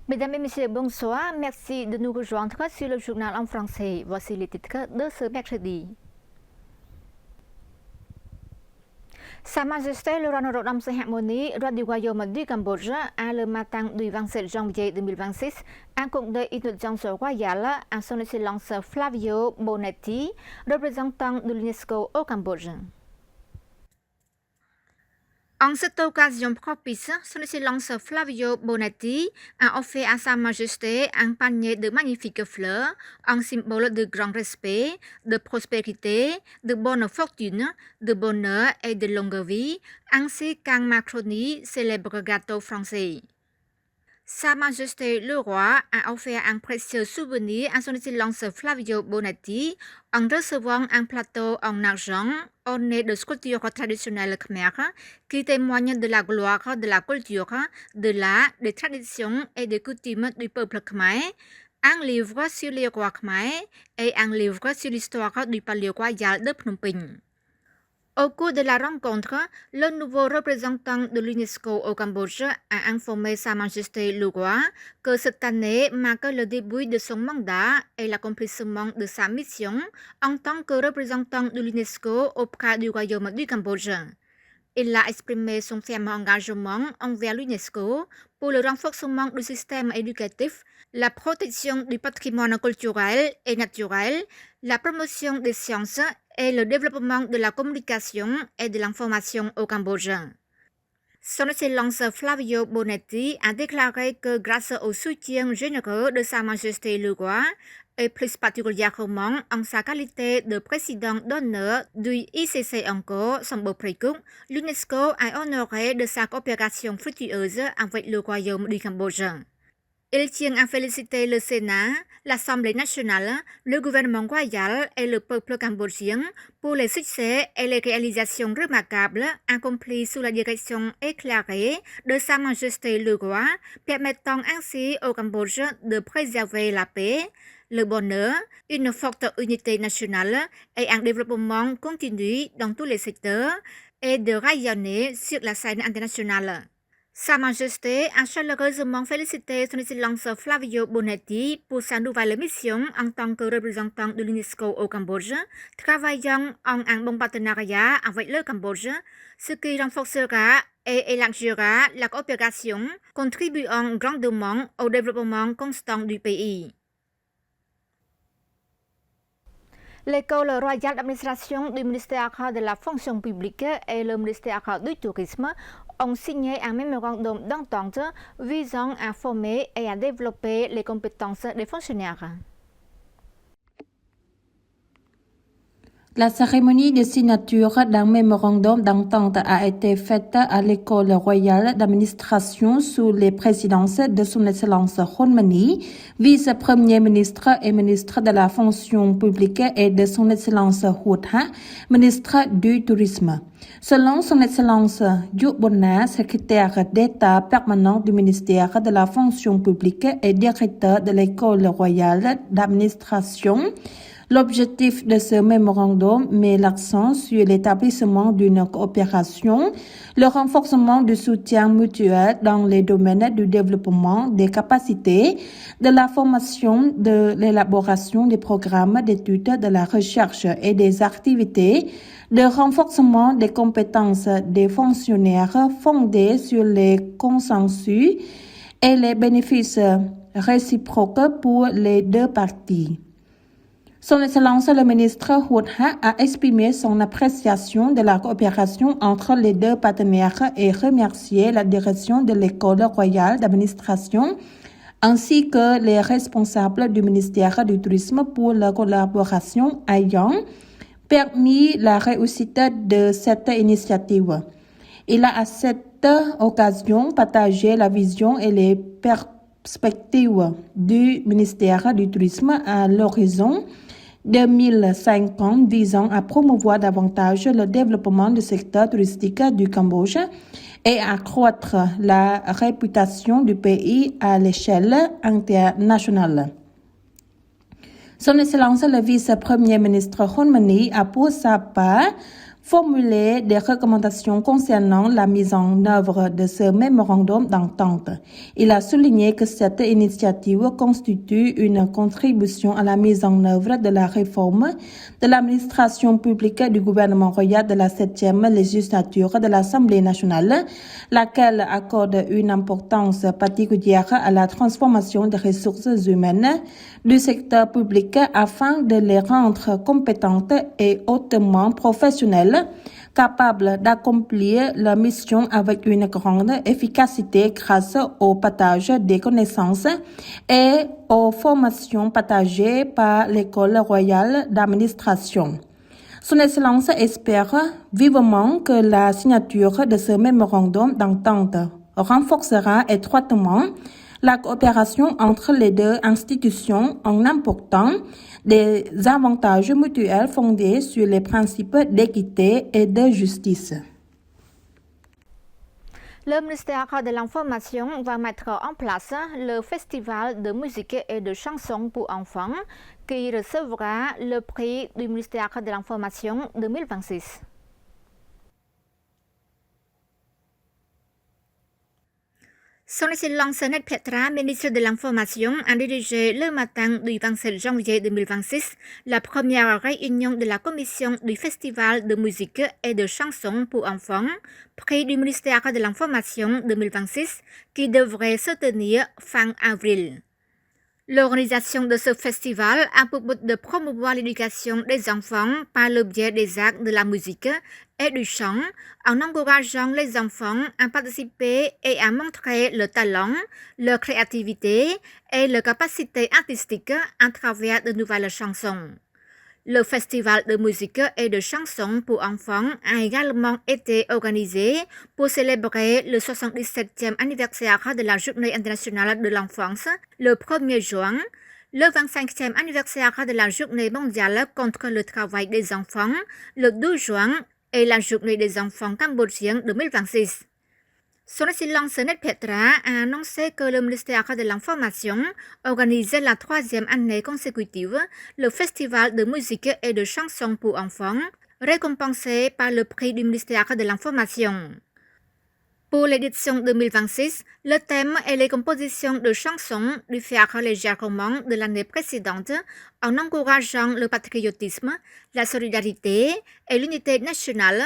Mesdames et messieurs, bonsoir. Merci de nous rejoindre sur le journal en français. Voici les titres de ce mercredi. Sa Majesté le roi Norodom Sihamoni, roi du royaume du Cambodge, à le matin du 27 janvier 2026, un compte d'inaudience royale à son Excellence Flavio Bonetti, représentant de l'UNESCO au Cambodge. En cette occasion propice, son Excellence Flavio Bonetti a offert à Sa Majesté un panier de magnifiques fleurs, un symbole de grand respect, de prospérité, de bonne fortune, de bonheur et de longue vie, ainsi qu'un macaroni célèbre gâteau français. Sa Majesté le roi a offert un précieux souvenir à son Excellence Flavio Bonetti en recevant un plateau en argent orné de sculptures traditionnelles khmères qui témoignent de la gloire de la culture, de l'art, des traditions et des coutumes du peuple khmer, un livre sur les rois khmer et un livre sur l'histoire du palais royal de Phnom Penh. Au cours de la rencontre, le nouveau représentant de l'UNESCO au Cambodge a informé Sa Majesté le roi que cette année marque le début de son mandat et l'accomplissement de sa mission en tant que représentant de l'UNESCO auprès du royaume du Cambodge. Il a exprimé son ferme engagement envers l'UNESCO pour le renforcement du système éducatif, la protection du patrimoine culturel et naturel, la promotion des sciences et le développement de la communication et de l'information au Cambodge. Son Excellence Flavio Bonetti a déclaré que grâce au soutien généreux de Sa Majesté le roi, et plus particulièrement en sa qualité de président d'honneur du ICC encore, son beau précoup, l'UNESCO a honoré de sa coopération fructueuse avec le royaume du Cambodge. Il tient à féliciter le Sénat, l'Assemblée nationale, le gouvernement royal et le peuple cambodgien pour les succès et les réalisations remarquables accomplies sous la direction éclairée de Sa Majesté le roi, permettant ainsi au Cambodge de préserver la paix, le bonheur, une forte unité nationale et un développement continu dans tous les secteurs et de rayonner sur la scène internationale. Sa Majesté a chaleureusement félicité son Excellence Flavio Bonetti pour sa nouvelle mission en tant que représentant de l'UNESCO au Cambodge, travaillant en un bon partenariat avec le Cambodge, ce qui renforcera et élargira la coopération, contribuant grandement au développement constant du pays. L'école royale d'administration du ministère de la fonction publique et le ministère du tourisme ont signé un mémorandum d'entente visant à former et à développer les compétences des fonctionnaires. La cérémonie de signature d'un mémorandum d'entente a été faite à l'École royale d'administration sous les présidences de son Excellence Hun Mani, vice-premier ministre et ministre de la fonction publique, et de son Excellence Hua Tha, ministre du tourisme. Selon son Excellence Yu Bonna, secrétaire d'État permanent du ministère de la fonction publique et directeur de l'École royale d'administration, l'objectif de ce mémorandum met l'accent sur l'établissement d'une coopération, le renforcement du soutien mutuel dans les domaines du développement des capacités, de la formation, de l'élaboration des programmes d'études, de la recherche et des activités, de renforcement des compétences des fonctionnaires fondées sur les consensus et les bénéfices réciproques pour les deux parties. Son Excellence le ministre Hua Tha a exprimé son appréciation de la coopération entre les deux partenaires et remercié la direction de l'École royale d'administration ainsi que les responsables du ministère du tourisme pour la collaboration ayant permis la réussite de cette initiative. Il a à cette occasion partagé la vision et les perspectives du ministère du tourisme à l'horizon 2050 visant à promouvoir davantage le développement du secteur touristique du Cambodge et à accroître la réputation du pays à l'échelle internationale. Son Excellence le vice-premier ministre Hun Mani a pour sa part formulé des recommandations concernant la mise en œuvre de ce mémorandum d'entente. Il a souligné que cette initiative constitue une contribution à la mise en œuvre de la réforme de l'administration publique du gouvernement royal de la 7e législature de l'Assemblée nationale, laquelle accorde une importance particulière à la transformation des ressources humaines du secteur public afin de les rendre compétentes et hautement professionnelles, capables d'accomplir leur mission avec une grande efficacité grâce au partage des connaissances et aux formations partagées par l'École royale d'administration. Son Excellence espère vivement que la signature de ce mémorandum d'entente renforcera étroitement la coopération entre les deux institutions en apportant des avantages mutuels fondés sur les principes d'équité et de justice. Le ministère de l'Information va mettre en place le festival de musique et de chansons pour enfants qui recevra le prix du ministère de l'Information 2026. Son Excellence Net Petra, ministre de l'Information, a dirigé le matin du 27 janvier 2026 la première réunion de la commission du Festival de musique et de chansons pour enfants, prix du ministère de l'Information 2026, qui devrait se tenir fin avril. L'organisation de ce festival a pour but de promouvoir l'éducation des enfants par le biais des arts de la musique et du chant, en encourageant les enfants à participer et à montrer leur talent, leur créativité et leur capacité artistique à travers de nouvelles chansons. Le festival de musique et de chansons pour enfants a également été organisé pour célébrer le 77e anniversaire de la Journée internationale de l'enfance le 1er juin, le 25e anniversaire de la Journée mondiale contre le travail des enfants le 12 juin et la Journée des enfants cambodgiens 2026. Son Excellence Net Petra a annoncé que le ministère de l'Information organisait la 3e année consécutive le festival de musique et de chansons pour enfants, récompensé par le prix du ministère de l'Information. Pour l'édition 2026, le thème est les compositions de chansons diffèrent légèrement de l'année précédente en encourageant le patriotisme, la solidarité et l'unité nationale,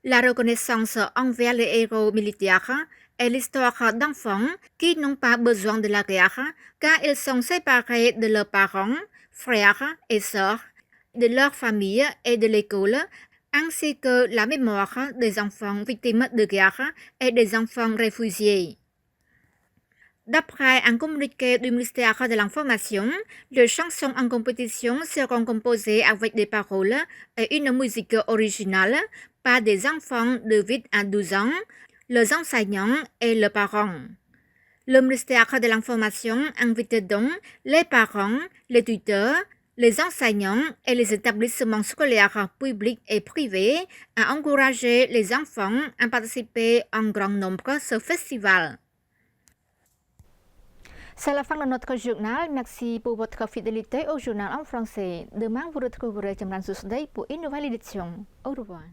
la reconnaissance envers les héros militaires et l'histoire d'enfants qui n'ont pas besoin de la guerre car ils sont séparés de leurs parents, frères et sœurs, de leur famille et de l'école, ainsi que la mémoire des enfants victimes de guerre et des enfants réfugiés. D'après un communiqué du ministère de l'Information, les chansons en compétition seront composées avec des paroles et une musique originale par des enfants de 8 à 12 ans, les enseignants et leurs parents. Le ministère de l'Information invite donc les parents, les tuteurs, les enseignants et les établissements scolaires publics et privés à encourager les enfants à participer en grand nombre à ce festival. C'est la fin de notre journal. Merci pour votre fidélité au journal en français. Demain, vous retrouverez Jamran Susday pour une nouvelle édition. Au revoir.